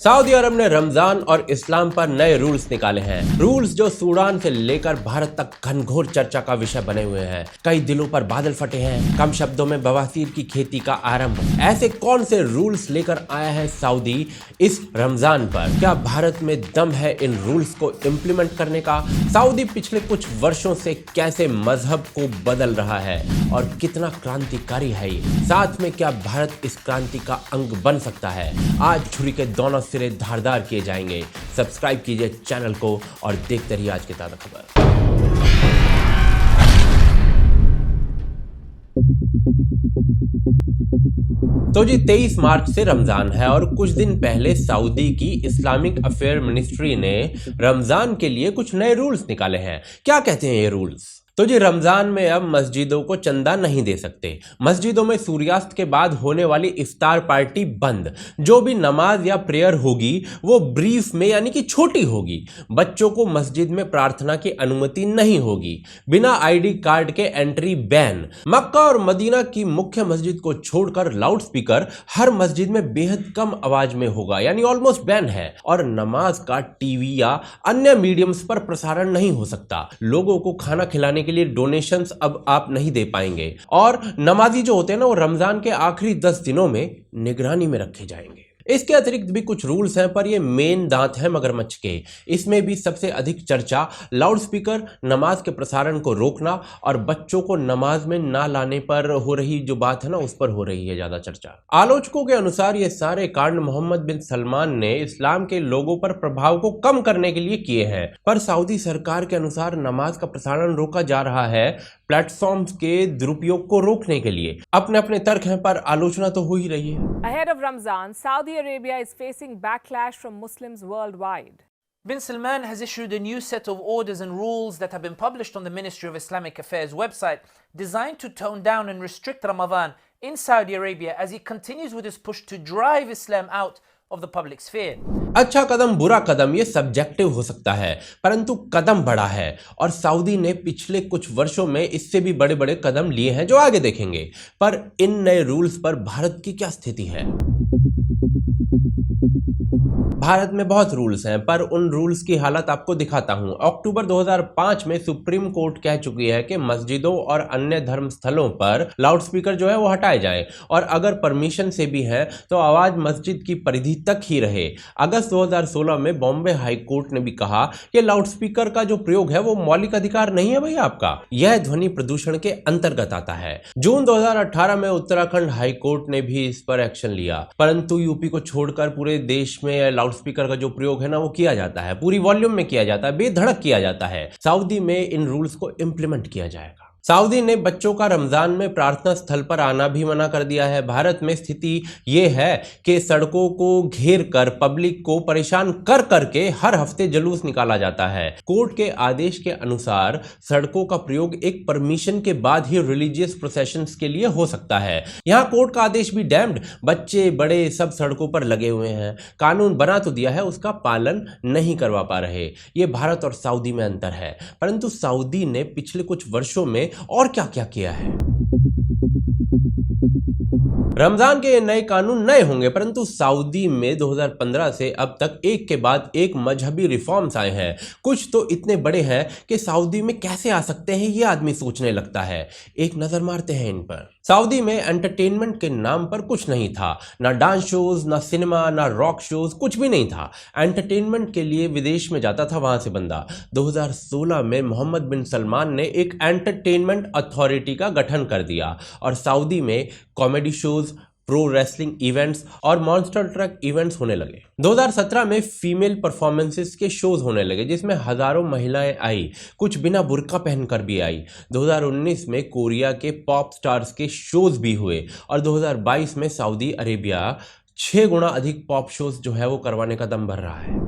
Saudi अरब ने रमजान और इस्लाम पर नए रूल्स निकाले हैं। रूल्स जो सूडान से लेकर भारत तक घनघोर चर्चा का विषय बने हुए हैं। कई दिलों पर बादल फटे हैं। कम शब्दों में बवासीर की खेती का आरंभ। ऐसे कौन से रूल्स लेकर आया है सऊदी इस रमजान पर? क्या भारत में दम है इन रूल्स को इम्प्लीमेंट करने का? सऊदी पिछले कुछ वर्षों से कैसे मजहब को बदल रहा है और कितना क्रांतिकारी है ये? साथ में क्या भारत इस क्रांति का अंग बन सकता है? आज छुरी के दोनों सिरे धारदार किए जाएंगे। सब्सक्राइब कीजिए चैनल को और देखते रहिए आज की ताजा खबर। तो जी 23 मार्च से रमजान है और कुछ दिन पहले सऊदी की इस्लामिक अफेयर मिनिस्ट्री ने रमजान के लिए कुछ नए रूल्स निकाले हैं। क्या कहते हैं ये रूल्स? तो जी रमजान में अब मस्जिदों को चंदा नहीं दे सकते। मस्जिदों में सूर्यास्त के बाद होने वाली इफ्तार पार्टी बंद। जो भी नमाज या प्रेयर होगी वो ब्रीफ में यानी कि छोटी होगी। बच्चों को मस्जिद में प्रार्थना की अनुमति नहीं होगी। बिना आईडी कार्ड के एंट्री बैन। मक्का और मदीना की मुख्य मस्जिद को छोड़कर लाउड स्पीकर हर मस्जिद में बेहद कम आवाज में होगा यानी ऑलमोस्ट बैन है। और नमाज का टीवी या अन्य मीडियम्स पर प्रसारण नहीं हो सकता। लोगों को खाना खिलाने के लिए डोनेशंस अब आप नहीं दे पाएंगे। और नमाजी जो होते हैं ना वो रमजान के आखिरी 10 दिनों में निगरानी में रखे जाएंगे। इसके अतिरिक्त भी कुछ रूल्स हैं पर ये मेन दांत है मगरमच्छ के। इसमें भी सबसे अधिक चर्चा लाउड स्पीकर, नमाज के प्रसारण को रोकना और बच्चों को नमाज में ना लाने पर हो रही जो बात है ना उस पर हो रही है ज्यादा चर्चा। आलोचकों के अनुसार ये सारे कांड मोहम्मद बिन सलमान ने इस्लाम के लोगों पर प्रभाव को कम करने के लिए किए हैं। पर सऊदी सरकार के अनुसार नमाज का प्रसारण रोका जा रहा है प्लेटफॉर्म्स के दुरुपयोग को रोकने के लिए। अपने अपने तर्क हैं पर आलोचना तो हो ही रही है। Ahead of Ramzan, Saudi Arabia is facing backlash from Muslims worldwide. Bin Salman has issued a new set of orders and rules that have been published on the Ministry of Islamic Affairs website, designed to tone down and restrict Ramadan in Saudi Arabia as he continues with his push to drive Islam out of the public sphere. अच्छा कदम बुरा कदम ये subjective हो सकता है परंतु कदम बड़ा है और सऊदी ने पिछले कुछ वर्षों में इससे भी बड़े बड़े कदम लिए हैं जो आगे देखेंगे। पर इन नए रूल्स पर भारत की क्या स्थिति है? भारत में बहुत रूल्स हैं पर उन रूल्स की हालत आपको दिखाता हूं। अक्टूबर 2005 में सुप्रीम कोर्ट कह चुकी है कि मस्जिदों और अन्य धर्म स्थलों पर लाउडस्पीकर जो है वो हटाए जाएं और अगर परमिशन से भी है तो आवाज मस्जिद की परिधि तक ही रहे। अगस्त 2016 में बॉम्बे हाई कोर्ट ने भी कहा कि लाउडस्पीकर का जो प्रयोग है वो मौलिक अधिकार नहीं है भैया आपका, यह ध्वनि प्रदूषण के अंतर्गत आता है। जून 2018 में उत्तराखंड हाई कोर्ट ने भी इस पर एक्शन लिया परंतु यूपी को छोड़कर पूरे देश में लाउडस्पीकर का जो प्रयोग है ना वो किया जाता है, पूरी वॉल्यूम में किया जाता है, बेधड़क किया जाता है। सऊदी में इन रूल्स को इंप्लीमेंट किया जाएगा। सऊदी ने बच्चों का रमजान में प्रार्थना स्थल पर आना भी मना कर दिया है। भारत में स्थिति ये है कि सड़कों को घेर कर पब्लिक को परेशान कर करके हर हफ्ते जुलूस निकाला जाता है। कोर्ट के आदेश के अनुसार सड़कों का प्रयोग एक परमिशन के बाद ही रिलीजियस प्रोसेशंस के लिए हो सकता है। यहाँ कोर्ट का आदेश भी डैम्ड, बच्चे बड़े सब सड़कों पर लगे हुए हैं। कानून बना तो दिया है, उसका पालन नहीं करवा पा रहे। ये भारत और सऊदी में अंतर है। परंतु सऊदी ने पिछले कुछ वर्षों में और क्या क्या किया है? रमजान के नए कानून नए होंगे परंतु सऊदी में 2015 से अब तक एक के बाद एक मजहबी रिफॉर्म्स आए हैं। कुछ तो इतने बड़े हैं कि सऊदी में कैसे आ सकते हैं ये आदमी सोचने लगता है। एक नजर मारते हैं इन पर। सऊदी में एंटरटेनमेंट के नाम पर कुछ नहीं था, ना डांस शोज, ना सिनेमा, ना रॉक शोज, कुछ भी नहीं था। एंटरटेनमेंट के लिए विदेश में जाता था वहां से बंदा। 2016 में मोहम्मद बिन सलमान ने एक एंटरटेनमेंट अथॉरिटी का गठन कर दिया और सऊदी में comedy shows, pro wrestling events और मॉन्स्टर ट्रक इवेंट्स होने लगे। 2017 में फीमेल परफॉर्मेंसेस के शोज होने लगे जिसमें हजारों महिलाएं आई, कुछ बिना बुर्का पहनकर भी आई। 2019 में कोरिया के पॉप स्टार्स के शोज भी हुए और 2022 में सऊदी अरेबिया 6 गुना अधिक पॉप शोज जो है वो करवाने का दम भर रहा है।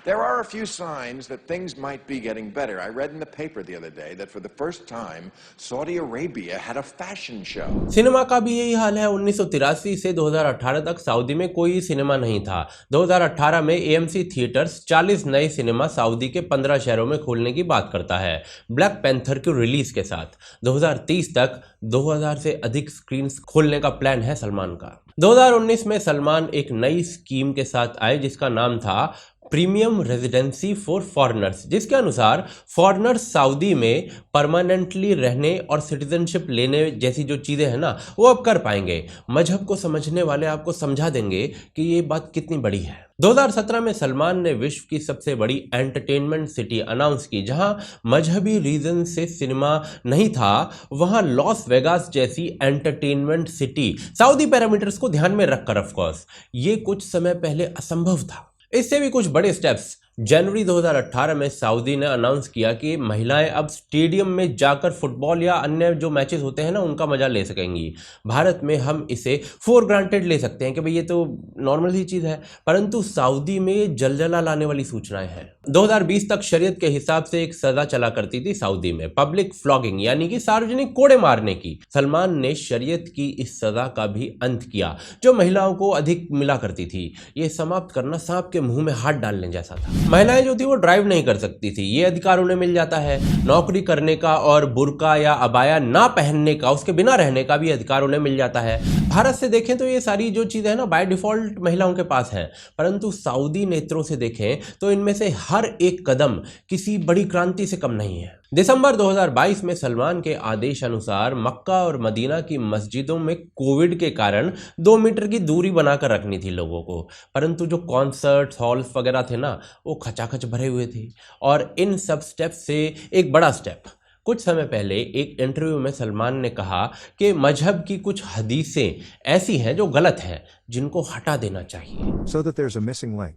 There are a few signs that things might be getting better. I read in the paper the other day that for the first time, Saudi Arabia had a fashion show. Cinema का भी यही हाल है। 1983 से 2018 तक Saudi में कोई cinema नहीं था। 2018 में AMC थिएटर्स 40 नए सिनेमा सऊदी के 15 शहरों में खोलने की बात करता है, ब्लैक पैंथर की रिलीज के साथ। 2030 तक 2000 से अधिक स्क्रीन खोलने का प्लान है सलमान का। 2019 में सलमान एक नई स्कीम के साथ आए जिसका नाम था प्रीमियम रेजिडेंसी फॉर फॉरेनर्स, जिसके अनुसार फॉरेनर्स सऊदी में परमानेंटली रहने और सिटीजनशिप लेने जैसी जो चीज़ें हैं ना वो अब कर पाएंगे। मजहब को समझने वाले आपको समझा देंगे कि ये बात कितनी बड़ी है। 2017 में सलमान ने विश्व की सबसे बड़ी एंटरटेनमेंट सिटी अनाउंस की, जहां मजहबी रीजन से सिनेमा नहीं था, वहां लॉस वेगास जैसी एंटरटेनमेंट सिटी सऊदी पैरामीटर्स को ध्यान में रखकर, ऑफ कोर्स ये कुछ समय पहले असंभव था। इससे भी कुछ बड़े स्टेप्स। जनवरी 2018 में सऊदी ने अनाउंस किया कि महिलाएं अब स्टेडियम में जाकर फुटबॉल या अन्य जो मैचेस होते हैं ना उनका मजा ले सकेंगी। भारत में हम इसे फॉर ग्रांटेड ले सकते हैं कि भाई ये तो नॉर्मल ही चीज़ है, परंतु सऊदी में जलजला लाने वाली सूचनाएं हैं। 2020 तक शरीयत के हिसाब से एक सजा चला करती थी सऊदी में, पब्लिक फ्लॉगिंग यानी कि सार्वजनिक कोड़े मारने की। सलमान ने शरीयत की इस सजा का भी अंत किया जो महिलाओं को अधिक मिला करती थी। ये समाप्त करना सांप के मुंह में हाथ डालने जैसा था। महिलाएं जो थी वो ड्राइव नहीं कर सकती थी, ये अधिकार उन्हें मिल जाता है। नौकरी करने का और बुर्का या अबाया ना पहनने का, उसके बिना रहने का भी अधिकार उन्हें मिल जाता है। भारत से देखें तो ये सारी जो चीज़ें हैं ना बाय डिफॉल्ट महिलाओं के पास हैं, परंतु सऊदी नेत्रों से देखें तो इनमें से हर एक कदम किसी बड़ी क्रांति से कम नहीं है। दिसंबर 2022 में सलमान के आदेश अनुसार मक्का और मदीना की मस्जिदों में कोविड के कारण 2 मीटर की दूरी बनाकर रखनी थी लोगों को, परंतु जो कॉन्सर्ट्स हॉल्स वगैरह थे ना वो खचाखच भरे हुए थे। और इन सब स्टेप से एक बड़ा स्टेप, कुछ समय पहले एक इंटरव्यू में सलमान ने कहा कि मजहब की कुछ हदीसें ऐसी हैं जो गलत हैं, जिनको हटा देना चाहिए। So that there's a missing link.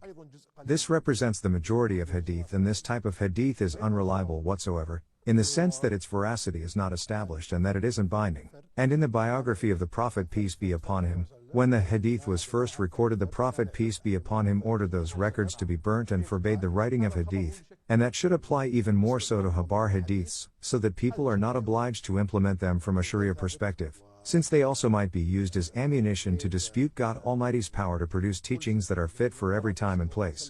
This represents the majority of hadith, and this type of hadith is unreliable whatsoever, in the sense that its veracity is not established and that it isn't binding. And in the biography of the Prophet peace be upon him, when the hadith was first recorded, the Prophet peace be upon him ordered those records to be burnt and forbade the writing of hadith, and that should apply even more so to habar hadiths, so that people are not obliged to implement them from a Sharia perspective, since they also might be used as ammunition to dispute God Almighty's power to produce teachings that are fit for every time and place.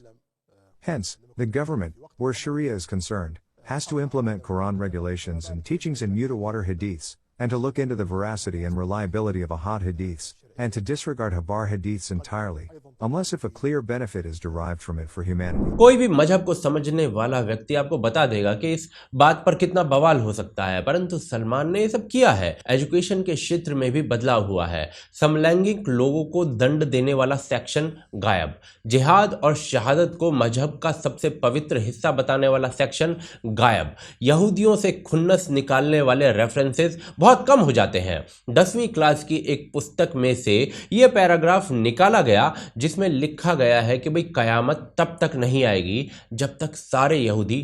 Hence, the government, where Sharia is concerned, has to implement Quran regulations and teachings in mutawatir hadiths, and to look into the veracity and reliability of ahad hadiths, and to disregard habar hadiths entirely, unless if a clear benefit is derived from it for humanity. कोई भी मजहब को समझने वाला व्यक्ति आपको बता देगा कि इस बात पर कितना बवाल हो सकता है, परंतु सलमान ने ये सब किया है। एजुकेशन के क्षेत्र में भी बदलाव हुआ है। समलैंगिक लोगों को दंड देने वाला सेक्शन गायब। जिहाद और शहादत को मजहब का सबसे पवित्र हिस्सा बताने वाला सेक्शन गायब। यहूदियों से खुन्नस निकालने वाले रेफरेंसेस बहुत कम हो जाते हैं। 10वीं क्लास की एक पुस्तक में से यह पैराग्राफ निकाला गया जिसमें लिखा गया है कि भाई कयामत तब तक नहीं आएगी जब तक सारे यहूदी।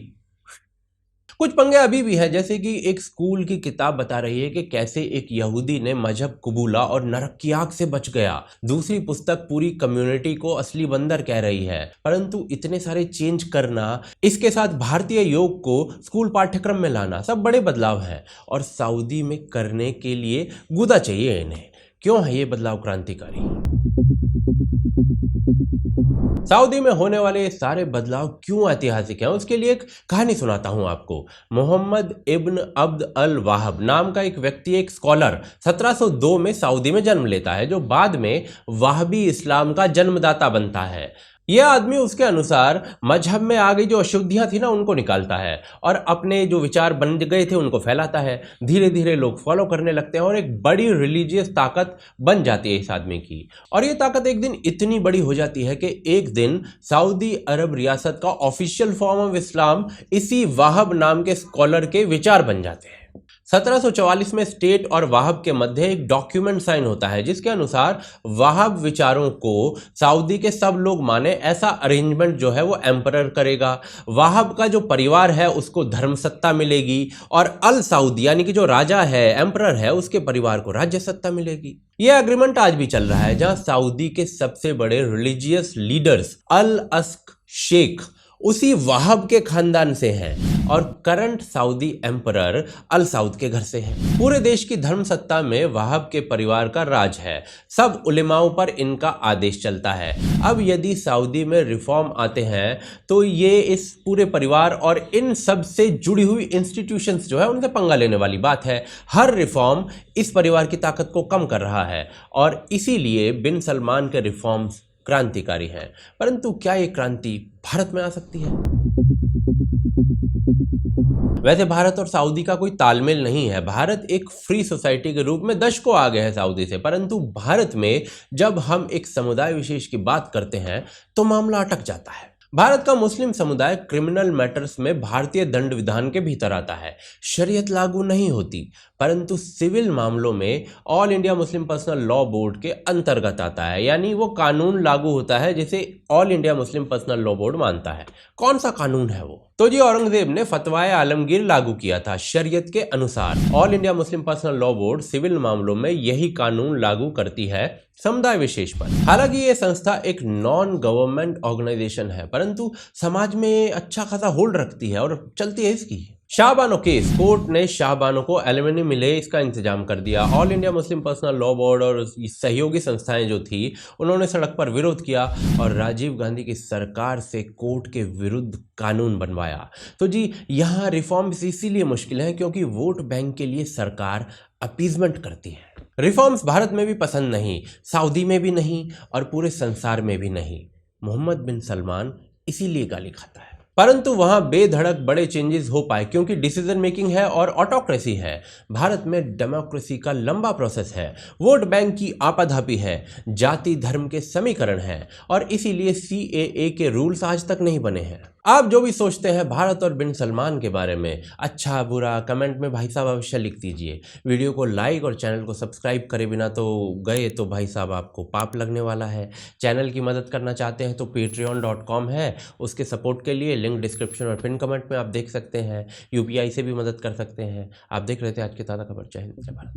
कुछ पंगे अभी भी हैं, जैसे कि एक स्कूल की किताब बता रही है कि कैसे एक यहूदी ने मजहब कबूला और नरक की आग से बच गया। दूसरी पुस्तक पूरी कम्युनिटी को असली बंदर कह रही है। परंतु इतने सारे चेंज करना, इसके साथ भारतीय योग को स्कूल पाठ्यक्रम में लाना, सब बड़े बदलाव हैं और सऊदी में करने के लिए गुदा चाहिए इन्हें। क्यों है ये बदलाव क्रांतिकारी? सऊदी में होने वाले सारे बदलाव क्यों ऐतिहासिक हैं, उसके लिए एक कहानी सुनाता हूं आपको। मोहम्मद इब्न अब्द अल वाहब नाम का एक व्यक्ति, एक स्कॉलर, 1702 में सऊदी में जन्म लेता है, जो बाद में वाहबी इस्लाम का जन्मदाता बनता है। यह आदमी उसके अनुसार मजहब में आ गई जो अशुद्धियां थी ना उनको निकालता है और अपने जो विचार बन गए थे उनको फैलाता है। धीरे धीरे लोग फॉलो करने लगते हैं और एक बड़ी रिलीजियस ताकत बन जाती है इस आदमी की। और ये ताकत एक दिन इतनी बड़ी हो जाती है कि एक दिन सऊदी अरब रियासत का ऑफिशियल फॉर्म ऑफ इस्लाम इसी वाहब नाम के स्कॉलर के विचार बन जाते हैं। 1744 में स्टेट और वाहब के मध्य एक डॉक्यूमेंट साइन होता है जिसके अनुसार वाहब विचारों को सऊदी के सब लोग माने, ऐसा अरेंजमेंट जो है वो एम्परर करेगा। वाहब का जो परिवार है उसको धर्मसत्ता मिलेगी और अल सऊद यानी कि जो राजा है, एम्परर है, उसके परिवार को राज्य सत्ता मिलेगी। यह एग्रीमेंट आज भी चल रहा है, जहां सऊदी के सबसे बड़े रिलीजियस लीडर्स अल अस्क शेख उसी वहाब के खानदान से हैं और करंट सऊदी एम्परर अल सऊद के घर से हैं। पूरे देश की धर्म सत्ता में वहाब के परिवार का राज है। सब उलेमाओं पर इनका आदेश चलता है। अब यदि सऊदी में रिफॉर्म आते हैं तो ये इस पूरे परिवार और इन सब से जुड़ी हुई इंस्टीट्यूशंस जो है उनसे पंगा लेने वाली बात है। हर रिफॉर्म इस परिवार की ताकत को कम कर रहा है और इसीलिए बिन सलमान के रिफॉर्म्स क्रांतिकारी हैं। परंतु क्या ये क्रांति भारत में आ सकती है? वैसे भारत और सऊदी का कोई तालमेल नहीं है। भारत एक फ्री सोसाइटी के रूप में दशकों आगे है सऊदी से, परंतु भारत में जब हम एक समुदाय विशेष की बात करते हैं तो मामला अटक जाता है। भारत का मुस्लिम समुदाय क्रिमिनल मैटर्स में भारतीय दंड विधान के भीतर आता है। शरीयत लागू नहीं होती, परंतु सिविल मामलों में all India Muslim Personal Law board के अंतर्गत आता है, यानी वो कानून लागू होता है जिसे all India Muslim Personal Law board मानता है। कौन सा कानून है वो? तो जी औरंगजेब ने फतवाए आलमगीर लागू किया था। शरीयत के अनुसार All India Muslim Personal Law Board civil मामलों में यही कानून लागू करती है समुदाय विशेष पर। हालांकि ये संस्था एक नॉन गवर्नमेंट ऑर्गेनाइजेशन है, परंतु समाज में अच्छा खासा होल्ड रखती है और चलती है इसकी। शाहबानो केस, कोर्ट ने शाहबानो को एलिमनी मिले इसका इंतजाम कर दिया। All India Muslim Personal Law board और सहयोगी संस्थाएं जो थी उन्होंने सड़क पर विरोध किया और राजीव गांधी की सरकार से कोर्ट के विरुद्ध कानून बनवाया। तो जी यहाँ रिफॉर्म्स इसीलिए मुश्किल हैं क्योंकि वोट बैंक के लिए सरकार अपीजमेंट करती है। रिफॉर्म्स भारत में भी पसंद नहीं, सऊदी में भी नहीं और पूरे संसार में भी नहीं। मोहम्मद बिन सलमान इसीलिए गाली खाता है। परंतु वहां बेधड़क बड़े चेंजेस हो पाए क्योंकि डिसीजन मेकिंग है और ऑटोक्रेसी है। भारत में डेमोक्रेसी का लंबा प्रोसेस है, वोट बैंक की आपाधापी है, जाति धर्म के समीकरण है और इसीलिए CAA के रूल्स आज तक नहीं बने हैं। आप जो भी सोचते हैं भारत और बिन सलमान के बारे में, अच्छा बुरा कमेंट में भाई साहब अवश्य लिख दीजिए। वीडियो को लाइक और चैनल को सब्सक्राइब करे बिना तो गए तो भाई साहब आपको पाप लगने वाला है। चैनल की मदद करना चाहते हैं तो patreon.com है, उसके सपोर्ट के लिए लिंक डिस्क्रिप्शन और पिन कमेंट में आप देख सकते हैं। UPI से भी मदद कर सकते हैं। आप देख रहे थे आज की ताज़ा खबर। जय हिंद, जय भारत।